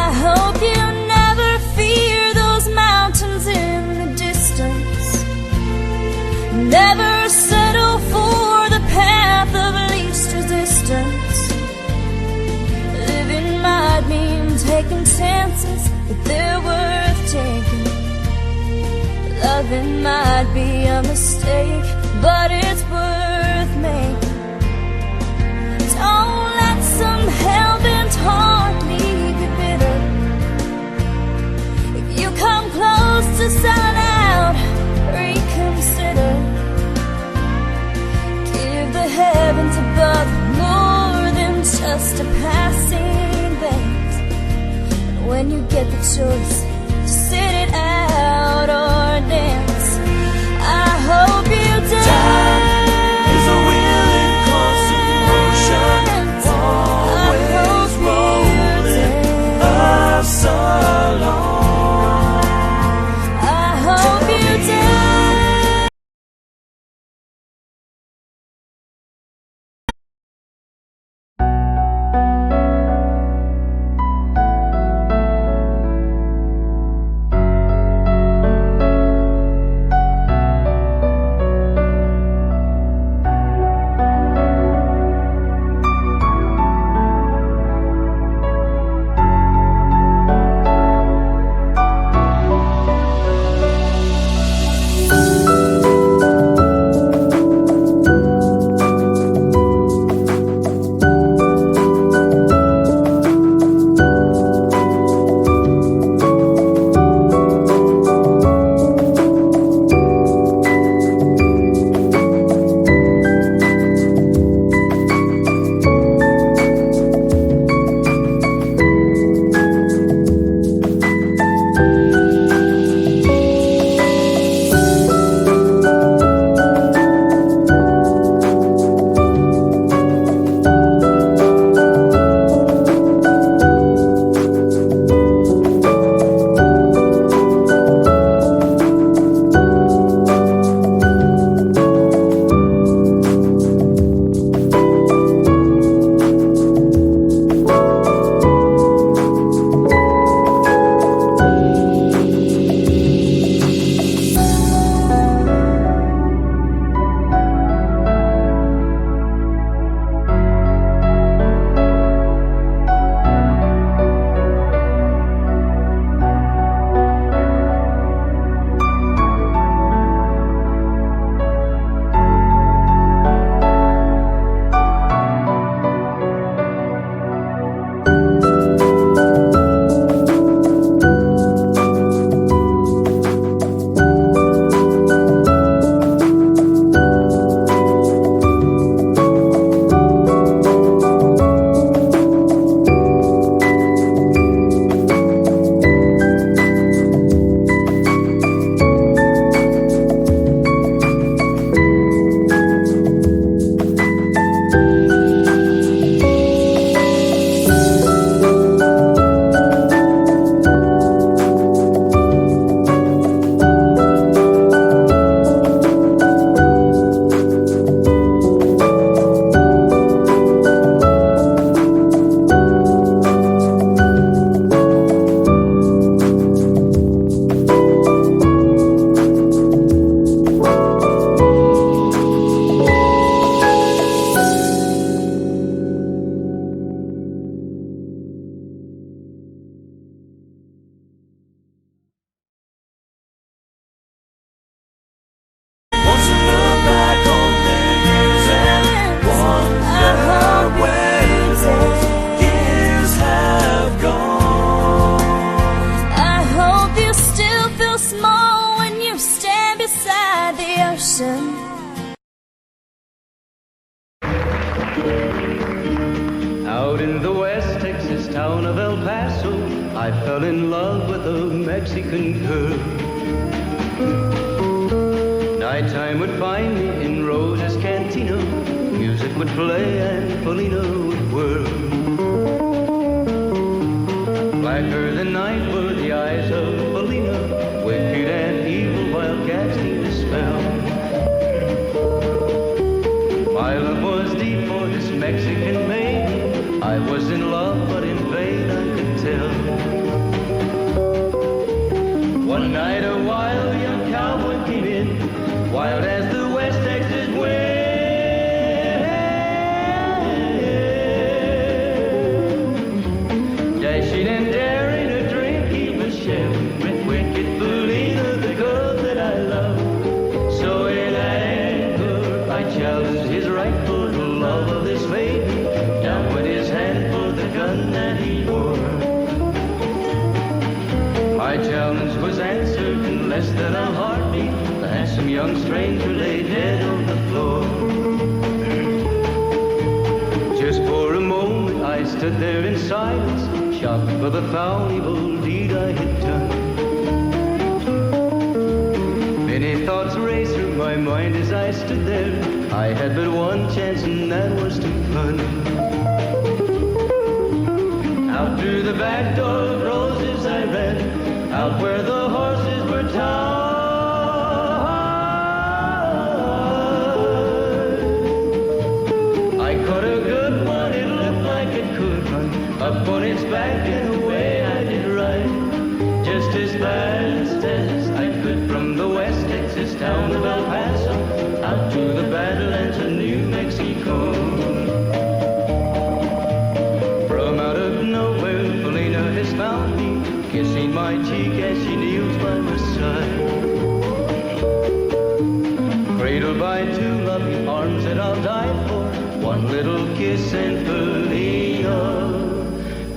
I hope you never fear those mountains in the distance. Never settle for the path of least resistance. Living might mean taking chances, but they're worth taking. Loving might be a mistake, but it's worth making. Don't let some hell-bent heart leave you bitter. If you come close to selling out, reconsider. Give the heavens above more than just a passing glance. And when you get the choice to sit it out or dance, I hope you dance. Time is a willing constant motion, always rolling us along. I hope you dance. Out in the West Texas town of El Paso, I fell in love with a Mexican girl. Nighttime would find me in Rose's Cantina. Music would play and Felina would whirl. Blacker than night were the eyes of Felina, wicked and evil while casting a spell. My love was deep for this Mexican maiden. I was in love, but in vain I could tell. One night a wild young cowboy came in, wild as the West Texas wind. Dashing and daring a drink he was sharing with wicked Felina, the girl that I love. So in anger I challenged his rightful love of this maiden. Down went his hand for the gun that he wore. My challenge was answered in less than a heartbeat. The handsome young stranger lay dead on the floor. Just for a moment I stood there in silence, shocked for the foul evil deed I had done. Many thoughts raced through my mind as I stood there. I had but one chance and that was to run. Out through the back door of Roses I ran, out where the horses were tied. I caught a good one, it looked like it could run up on its back and away I did ride. Just as fast as I could from the West Texas town of El Paso out to the Badlands of New Mexico. From out of nowhere, Felina has found me, kissing my cheek as she kneels by my side. Cradled by two loving arms that I'll die for, one little kiss and Felina,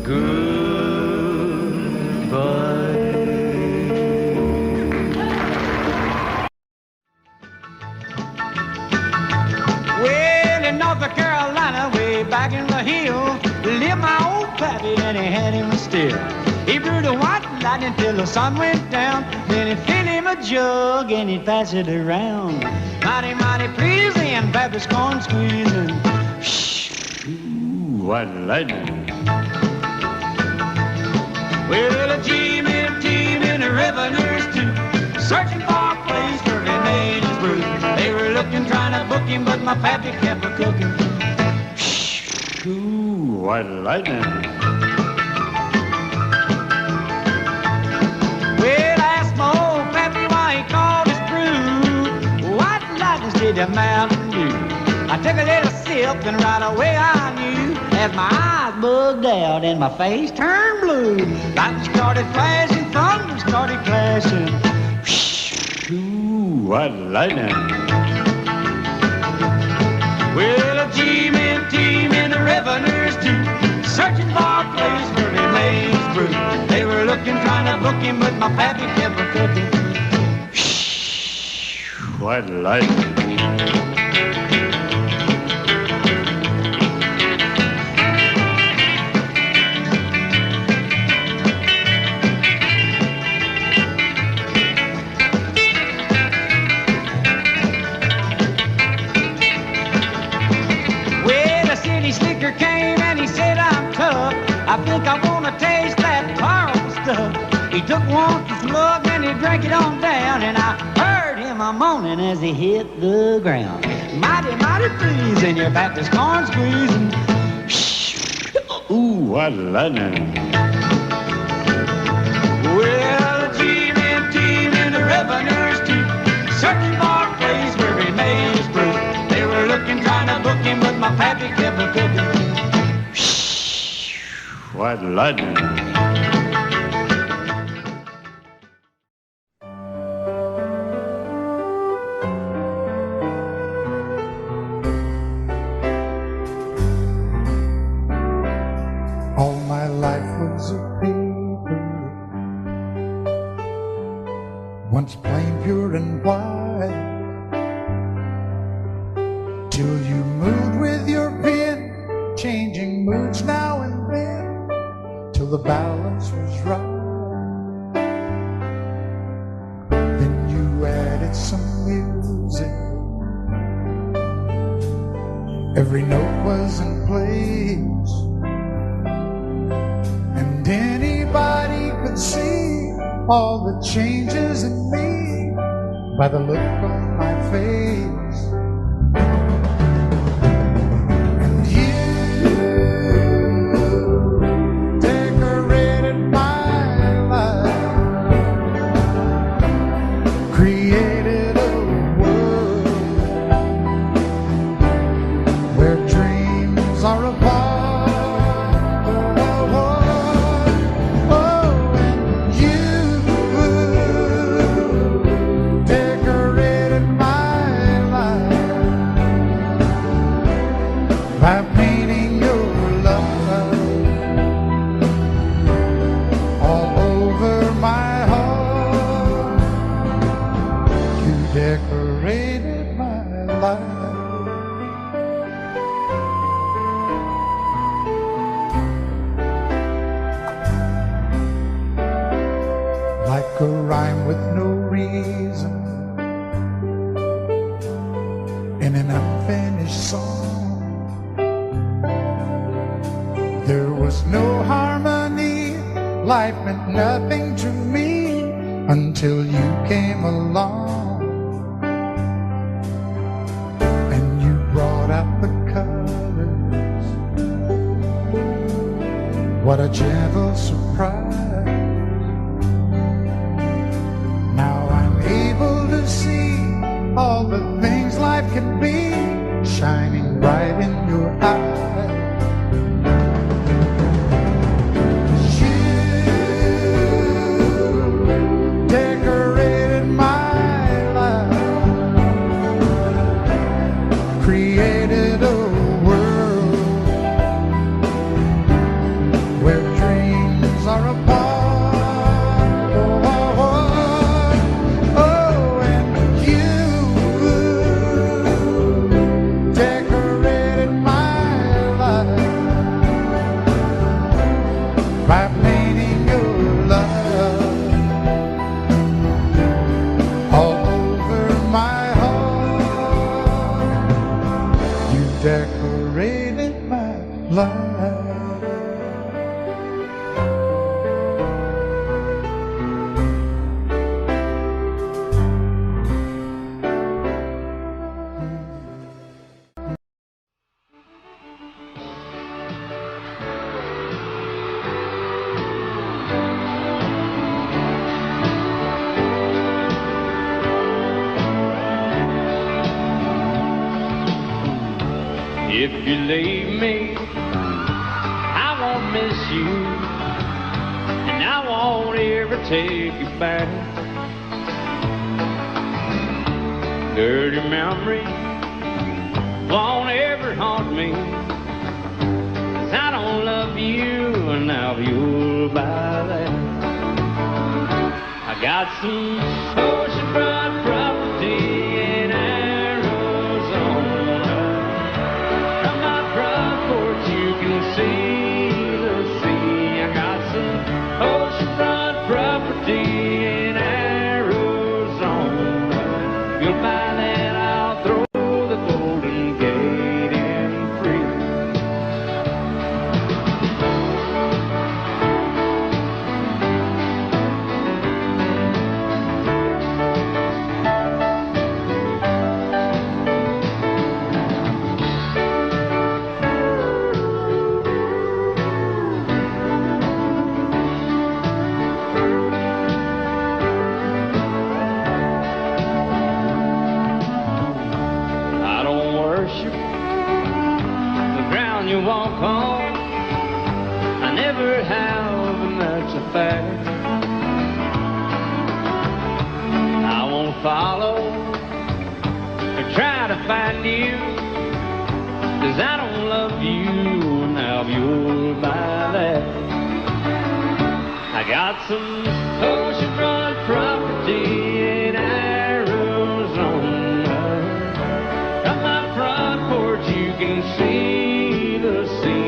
goodbye. Well, in North Carolina, way back in the hill, lived my old pappy and he had him still. He brewed a white lightning till the sun went down. Then he'd fill him a jug and he'd pass it around. Mighty, mighty pleasing, Pappy's corn squeezing. Ooh, white lightning. Well, a team and a revenues too, searching for a place where he made his brew. They were looking, trying to book him, but my pappy kept a-cooking. Ooh, white lightning. Well, I asked my old pappy why he called his brew white lightning did the Mountain Dew. I took a little sip and right away I knew, as my eyes bugged out and my face turned blue. Lightning started flashing, thunder started clashing. Ooh, white lightning. Well, a team and the revenues too, searching for a place where he made his brew. They were looking, trying to book him, but my pappy kept a-cooking. White lightning. Slicker came and he said, I'm tough. I think I want to taste that powerful stuff. He took one slug and he drank it on down, and I heard him a moaning as he hit the ground. Mighty, mighty pleasing, your Baptist corn squeezing. Ooh, what lightning. Well, a team and the revenues too, searching for a place where he made his brew. They were looking, trying to book him, but my pappy kept a-cooking. White lightning. All my life was a paper, once plain, pure and white, till you moved with your pen changing moods now and then till the balance was right. Then you added some music. Every note was in place, and anybody could see all the changes in me by the look on my face. And you decorated my life, created a world where dreams are apart. By painting your love all over my heart, you decorated my life. Like a rhyme with no reason in an unfinished song. There was no harmony, life meant nothing to me until you came along. And you brought out the colors. What a gentle surprise. Now I'm able to see all the things life can be shining bright in your eyes. Decorated my life, created a world where dreams are apart. Oh, and you decorated my life by painting your love all over my heart. You decorated my life. If you leave me, I won't miss you, and I won't ever take you back. Dirty memory won't ever haunt me, 'cause I don't love you, and now you'll buy that. I got some oceanfront property in see the sea. I got some oceanfront property in Arizona. You'll find that I'll throw the Golden Gate in free. You walk on, I never have, and that's a fact. I won't follow or try to find you, 'cause I don't love you, now you'll buy that. I got some oceanfront property in Arizona. From my front porch you can see the sea.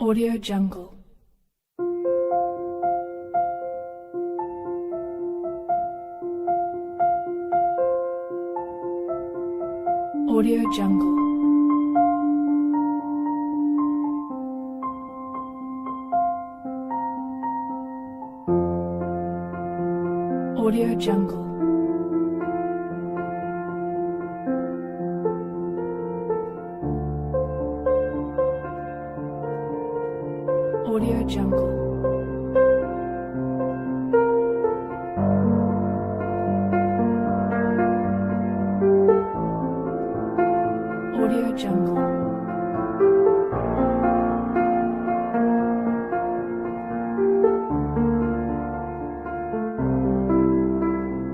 Audio Jungle. Audio Jungle. Audio Jungle. Audio Jungle. Audio Jungle.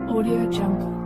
Audio Jungle.